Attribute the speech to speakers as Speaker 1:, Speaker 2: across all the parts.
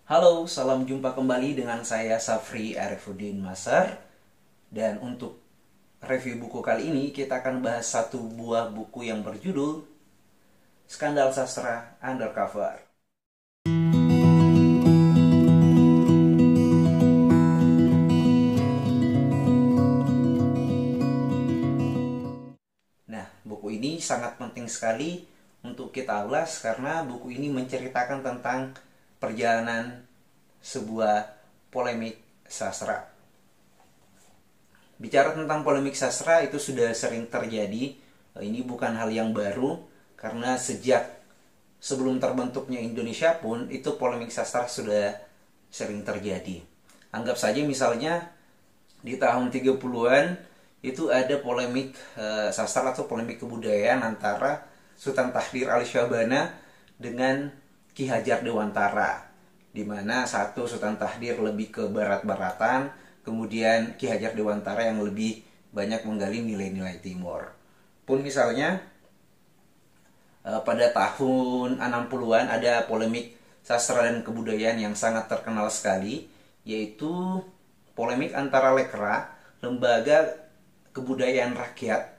Speaker 1: Halo, salam jumpa kembali dengan saya Safri Arifuddin Masar. Dan untuk review buku kali ini kita akan bahas satu buah buku yang berjudul Skandal Sastra Undercover. Nah, buku ini sangat penting sekali untuk kita ulas karena buku ini menceritakan tentang perjalanan sebuah polemik sastra. Bicara tentang polemik sastra itu sudah sering terjadi. Ini bukan hal yang baru karena sejak sebelum terbentuknya Indonesia pun itu polemik sastra sudah sering terjadi. Anggap saja misalnya di tahun 30-an itu ada polemik sastra atau polemik kebudayaan antara Sultan Tahdir Al-Syabana dengan Ki Hajar Dewantara, di mana satu Sultan Tahdir lebih ke barat-baratan, kemudian Ki Hajar Dewantara yang lebih banyak menggali nilai-nilai timur. Pun misalnya pada tahun 60-an ada polemik sastra dan kebudayaan yang sangat terkenal sekali, yaitu polemik antara Lekra, lembaga kebudayaan rakyat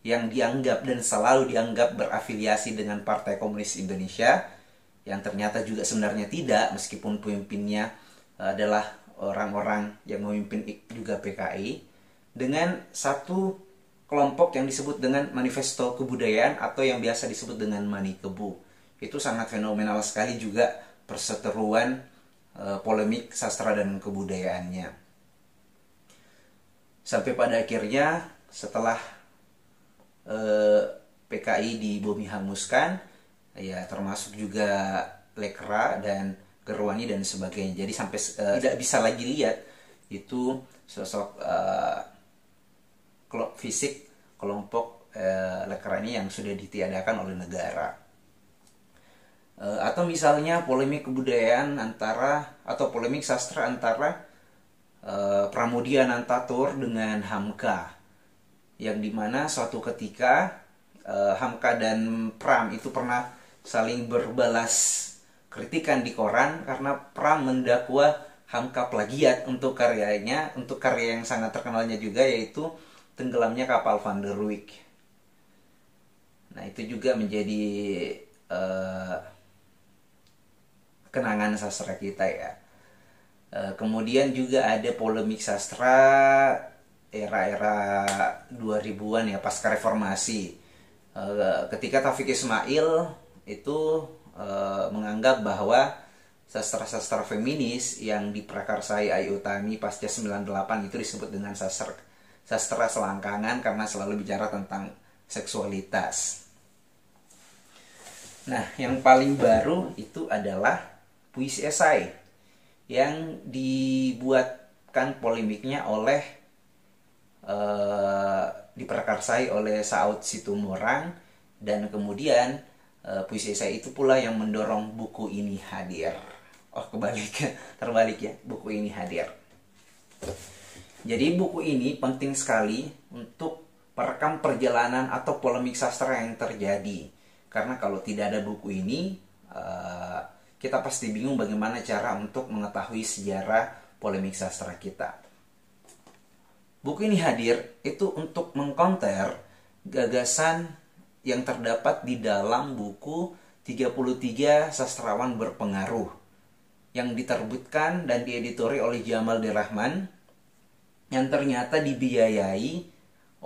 Speaker 1: yang dianggap dan selalu dianggap berafiliasi dengan Partai Komunis Indonesia, yang ternyata juga sebenarnya tidak, meskipun pemimpinnya adalah orang-orang yang memimpin juga PKI, dengan satu kelompok yang disebut dengan Manifesto Kebudayaan atau yang biasa disebut dengan Manikebu. Itu sangat fenomenal sekali juga perseteruan polemik sastra dan kebudayaannya. Sampai pada akhirnya setelah PKI dibumi hanguskan, ya termasuk juga Lekra dan Gerwani dan sebagainya. Jadi sampai tidak bisa lagi lihat itu sosok fisik kelompok Lekra ini yang sudah ditiadakan oleh negara. Atau misalnya polemik kebudayaan atau polemik sastra antara Pramudia Anantatur dengan Hamka, yang dimana suatu ketika Hamka dan Pram itu pernah saling berbalas kritikan di koran karena Pram mendakwa Hamka plagiat untuk karyanya, untuk karya yang sangat terkenalnya juga, yaitu tenggelamnya kapal Van der Wijk. Nah, itu juga menjadi kenangan sastra kita ya. Kemudian juga ada polemik sastra era-era 2000-an ya, pasca reformasi. Ketika Taufik Ismail itu menganggap bahwa sastra-sastra feminis yang diprakarsai Ayu Utami pasca 98 itu disebut dengan sastra selangkangan karena selalu bicara tentang seksualitas. Nah, yang paling baru itu adalah puisi esai yang dibuatkan polemiknya oleh diprakarsai oleh Saud Situmorang, dan kemudian puisi esai itu pula yang mendorong buku ini hadir. Oh, terbalik ya, buku ini hadir. Jadi buku ini penting sekali untuk perekam perjalanan atau polemik sastra yang terjadi. Karena kalau tidak ada buku ini, kita pasti bingung bagaimana cara untuk mengetahui sejarah polemik sastra kita. Buku ini hadir itu untuk mengkonter gagasan yang terdapat di dalam buku 33 Sastrawan Berpengaruh yang diterbitkan dan dieditori oleh Jamal D. Rahman, yang ternyata dibiayai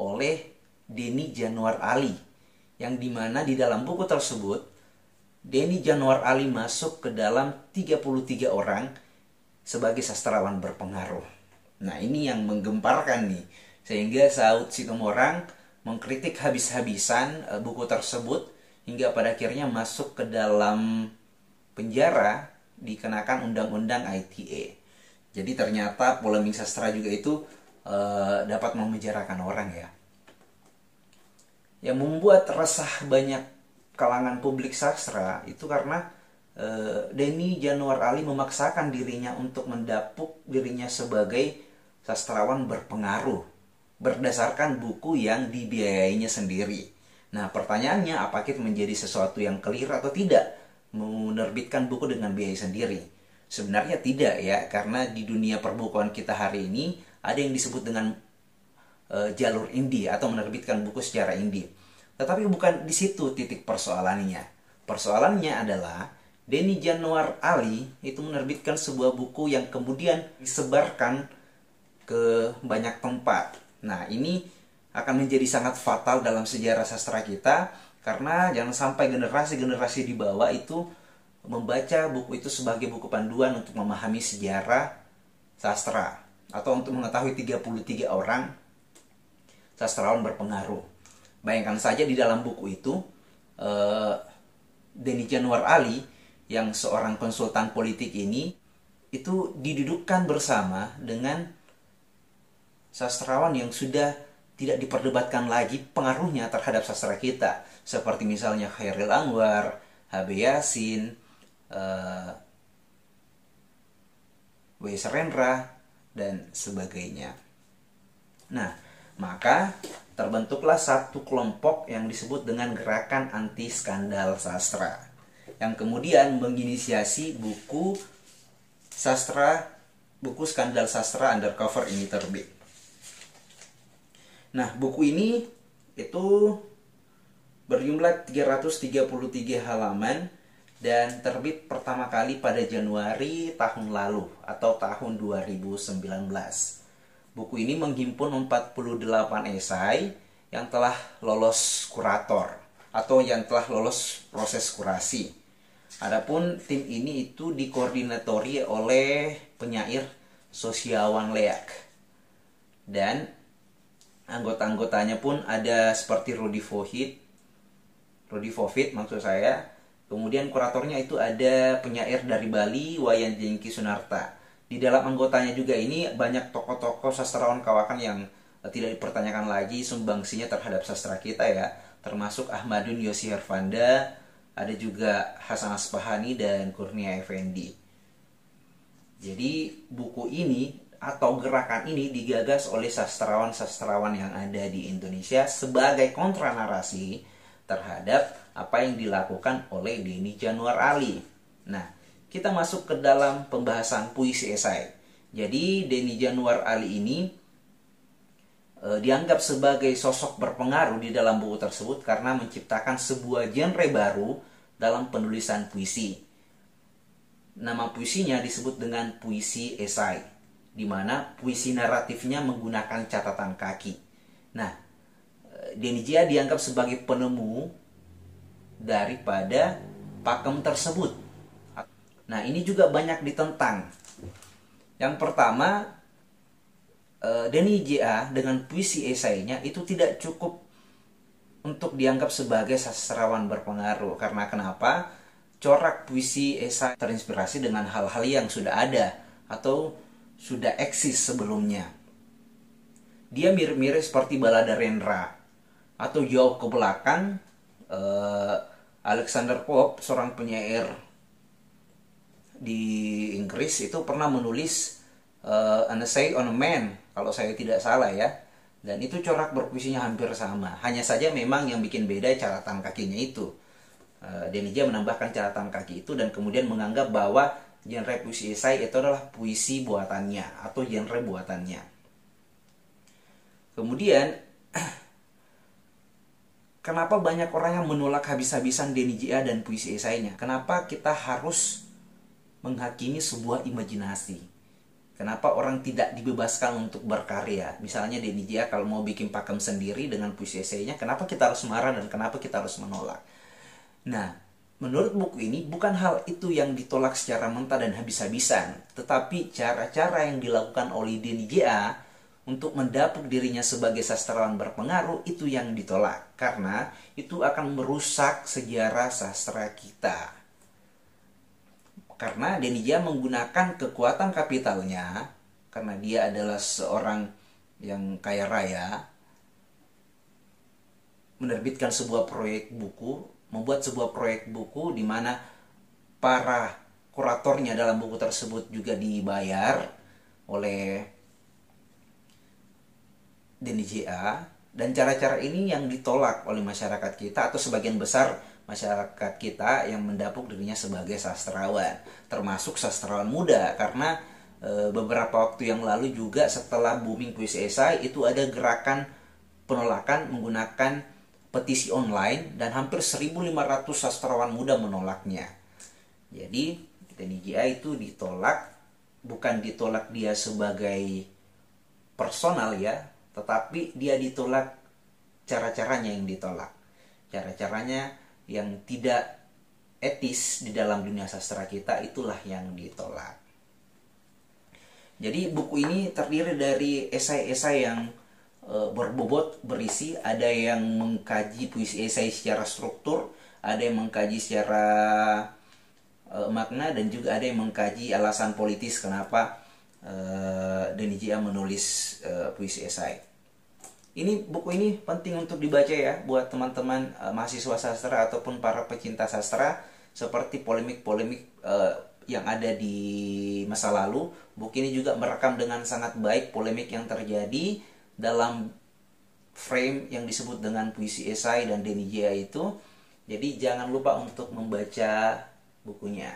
Speaker 1: oleh Denny Januar Ali, yang dimana di dalam buku tersebut Denny Januar Ali masuk ke dalam 33 orang sebagai sastrawan berpengaruh. Nah, ini yang menggemparkan nih, sehingga Saud Situmorang mengkritik habis-habisan buku tersebut hingga pada akhirnya masuk ke dalam penjara dikenakan undang-undang ITE. Jadi ternyata polemik sastra juga itu dapat memenjarakan orang ya. Yang membuat resah banyak kalangan publik sastra itu karena Denny Januar Ali memaksakan dirinya untuk mendapuk dirinya sebagai sastrawan berpengaruh berdasarkan buku yang dibiayainya sendiri. Nah, pertanyaannya, apakah itu menjadi sesuatu yang keliru atau tidak menerbitkan buku dengan biaya sendiri? Sebenarnya tidak ya, karena di dunia perbukuan kita hari ini ada yang disebut dengan jalur indie atau menerbitkan buku secara indie. Tetapi bukan di situ titik persoalannya. Persoalannya adalah Denny Januar Ali itu menerbitkan sebuah buku yang kemudian disebarkan ke banyak tempat. Nah, ini akan menjadi sangat fatal dalam sejarah sastra kita, karena jangan sampai generasi-generasi di bawah itu membaca buku itu sebagai buku panduan untuk memahami sejarah sastra atau untuk mengetahui 33 orang sastrawan berpengaruh. Bayangkan saja di dalam buku itu Denny Januar Ali yang seorang konsultan politik ini itu didudukkan bersama dengan sastrawan yang sudah tidak diperdebatkan lagi pengaruhnya terhadap sastra kita, seperti misalnya Chairil Anwar, H.B. Yasin, W. Serendra, dan sebagainya. Nah, maka terbentuklah satu kelompok yang disebut dengan Gerakan Anti Skandal Sastra, yang kemudian menginisiasi buku Skandal Sastra Undercover ini terbit. Nah, buku ini itu berjumlah 333 halaman dan terbit pertama kali pada Januari tahun lalu atau tahun 2019. Buku ini menghimpun 48 esai yang telah lolos kurator atau yang telah lolos proses kurasi. Adapun tim ini itu dikoordinatori oleh penyair Sosiawan Leak. Dan anggota-anggotanya pun ada seperti Rudy Fovit maksud saya. Kemudian kuratornya itu ada penyair dari Bali, Wayan Jengki Sunarta. Di dalam anggotanya juga ini banyak tokoh-tokoh sastrawan kawakan yang tidak dipertanyakan lagi sumbangsinya terhadap sastra kita ya. Termasuk Ahmadun Yosi Hervanda, ada juga Hasan Aspahani dan Kurnia Effendi. Jadi buku ini atau gerakan ini digagas oleh sastrawan-sastrawan yang ada di Indonesia sebagai kontranarasi terhadap apa yang dilakukan oleh Denny Januar Ali. Nah, kita masuk ke dalam pembahasan puisi esai. Jadi Denny Januar Ali ini dianggap sebagai sosok berpengaruh di dalam buku tersebut karena menciptakan sebuah genre baru dalam penulisan puisi. Nama puisinya disebut dengan puisi esai, di mana puisi naratifnya menggunakan catatan kaki. Nah, Denny J dianggap sebagai penemu daripada pakem tersebut. Nah, ini juga banyak ditentang. Yang pertama, Denny J dengan puisi esainya itu tidak cukup untuk dianggap sebagai sastrawan berpengaruh. Karena kenapa? Corak puisi esai terinspirasi dengan hal-hal yang sudah ada atau sudah eksis sebelumnya. Dia mirip-mirip seperti Balada Rendra. Atau jauh ke belakang, Alexander Pope, seorang penyair di Inggris, itu pernah menulis An Essay on a Man, kalau saya tidak salah ya. Dan itu corak berpuisinya hampir sama. Hanya saja memang yang bikin beda catatan kakinya itu. Denny J menambahkan catatan kaki itu dan kemudian menganggap bahwa genre puisi esai itu adalah puisi buatannya atau genre buatannya. Kemudian kenapa banyak orang yang menolak habis-habisan Denny J dan puisi esainya? Kenapa kita harus menghakimi sebuah imajinasi? Kenapa orang tidak dibebaskan untuk berkarya? Misalnya Denny J kalau mau bikin pakem sendiri dengan puisi esainya, kenapa kita harus marah dan kenapa kita harus menolak? Nah, menurut buku ini bukan hal itu yang ditolak secara mentah dan habis-habisan, tetapi cara-cara yang dilakukan oleh Denny J untuk mendapuk dirinya sebagai sastrawan berpengaruh itu yang ditolak, karena itu akan merusak sejarah sastra kita. Karena Denny J menggunakan kekuatan kapitalnya, karena dia adalah seorang yang kaya raya, menerbitkan sebuah proyek buku, membuat sebuah proyek buku di mana para kuratornya dalam buku tersebut juga dibayar oleh Denny J. Dan cara-cara ini yang ditolak oleh masyarakat kita atau sebagian besar masyarakat kita yang mendapuk dirinya sebagai sastrawan, termasuk sastrawan muda, karena beberapa waktu yang lalu juga setelah booming puisi esai itu ada gerakan penolakan menggunakan petisi online dan hampir 1.500 sastrawan muda menolaknya. Jadi DNIJA itu ditolak, bukan ditolak dia sebagai personal ya, tetapi dia ditolak cara-caranya yang ditolak. Cara-caranya yang tidak etis di dalam dunia sastra kita, itulah yang ditolak. Jadi buku ini terdiri dari esai-esai yang berbobot, berisi. Ada yang mengkaji puisi esai secara struktur, ada yang mengkaji secara makna, dan juga ada yang mengkaji alasan politis kenapa DNIJA menulis puisi esai. Buku ini penting untuk dibaca ya buat teman-teman mahasiswa sastra ataupun para pecinta sastra, seperti polemik-polemik yang ada di masa lalu. Buku ini juga merekam dengan sangat baik polemik yang terjadi dalam frame yang disebut dengan puisi esai dan DNIJA itu. Jadi jangan lupa untuk membaca bukunya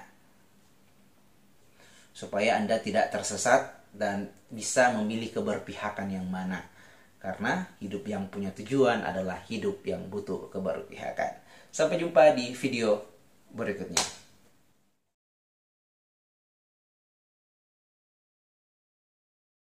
Speaker 1: supaya Anda tidak tersesat dan bisa memilih keberpihakan yang mana. Karena hidup yang punya tujuan adalah hidup yang butuh keberpihakan. Sampai jumpa di video berikutnya.